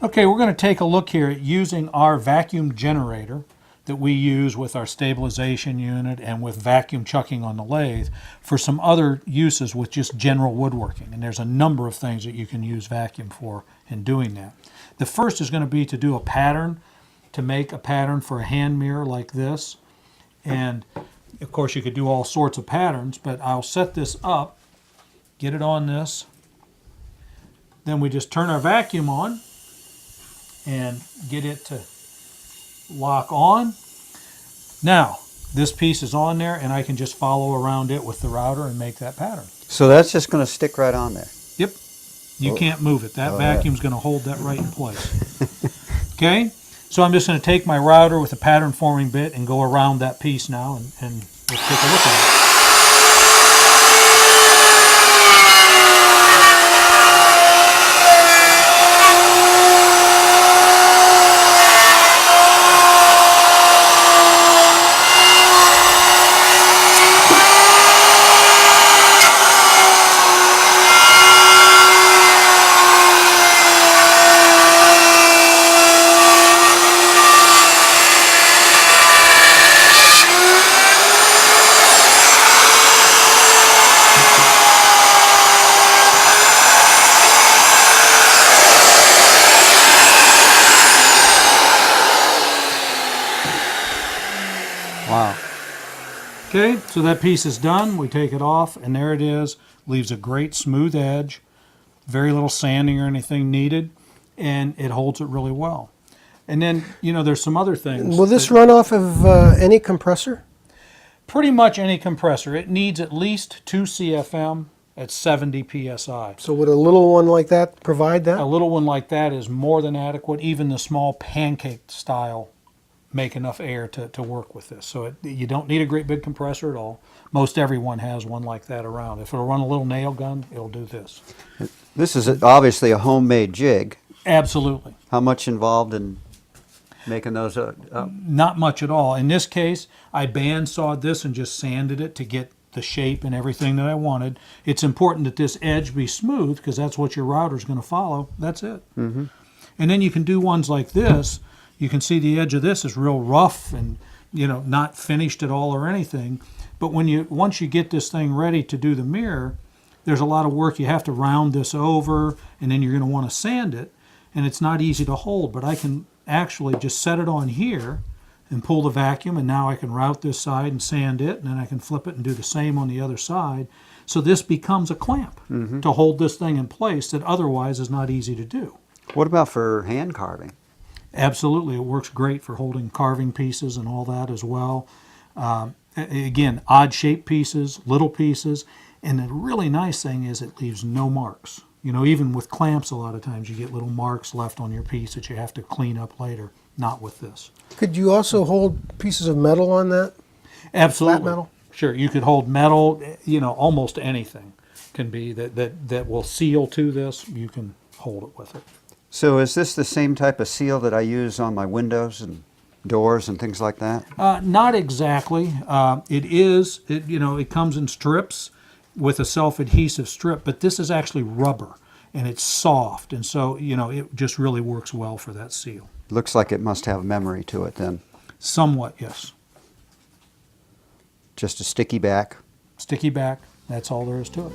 Okay, we're going to take a look here at using our vacuum generator that we use with our stabilization unit and with vacuum chucking on the lathe for some other uses with just general woodworking. And there's a number of things that you can use vacuum for in doing that. The first is going to be to do a pattern, to make a pattern for a hand mirror like this. And of course you could do all sorts of patterns, but I'll set this up, get it on this. Then we just turn our vacuum on and get it to lock on. Now, this piece is on there and I can just follow around it with the router and make that pattern. So that's just going to stick right on there? Yep. You can't move it. That vacuum's going to hold that right in place. Okay? So I'm just going to take my router with a pattern forming bit and go around that piece now and we'll take a look at it. Wow. Okay, so that piece is done. We take it off, and there it is. Leaves a great smooth edge, very little sanding or anything needed, and it holds it really well. And then, you know, there's some other things. Will this run off of any compressor? Pretty much any compressor. It needs at least 2 CFM at 70 PSI. So would a little one like that provide that? A little one like that is more than adequate. Even the small pancake style make enough air to work with this. So you don't need a great big compressor at all. Most everyone has one like that around. If it'll run a little nail gun, it'll do this. This is obviously a homemade jig. Absolutely. How much involved in making those up? Not much at all. In this case, I bandsawed this and just sanded it to get the shape and everything that I wanted. It's important that this edge be smooth because that's what your router's going to follow. That's it. Mm-hmm. And then you can do ones like this. You can see the edge of this is real rough and, you know, not finished at all or anything. But once you get this thing ready to do the mirror, there's a lot of work. You have to round this over, and then you're going to want to sand it, and it's not easy to hold. But I can actually just set it on here and pull the vacuum, and now I can route this side and sand it, and then I can flip it and do the same on the other side. So this becomes a clamp to hold this thing in place that otherwise is not easy to do. What about for hand carving? Absolutely, it works great for holding carving pieces and all that as well. Again, odd-shaped pieces, little pieces, and the really nice thing is it leaves no marks. You know, even with clamps, a lot of times you get little marks left on your piece that you have to clean up later. Not with this. Could you also hold pieces of metal on that? Absolutely. Flat metal? Sure, you could hold metal, you know, almost anything can be that will seal to this. You can hold it with it. So is this the same type of seal that I use on my windows and doors and things like that? Not exactly. It comes in strips with a self-adhesive strip, but this is actually rubber and it's soft, and so, you know, it just really works well for that seal. Looks like it must have memory to it then. Somewhat, yes. Just a sticky back. Sticky back, that's all there is to it.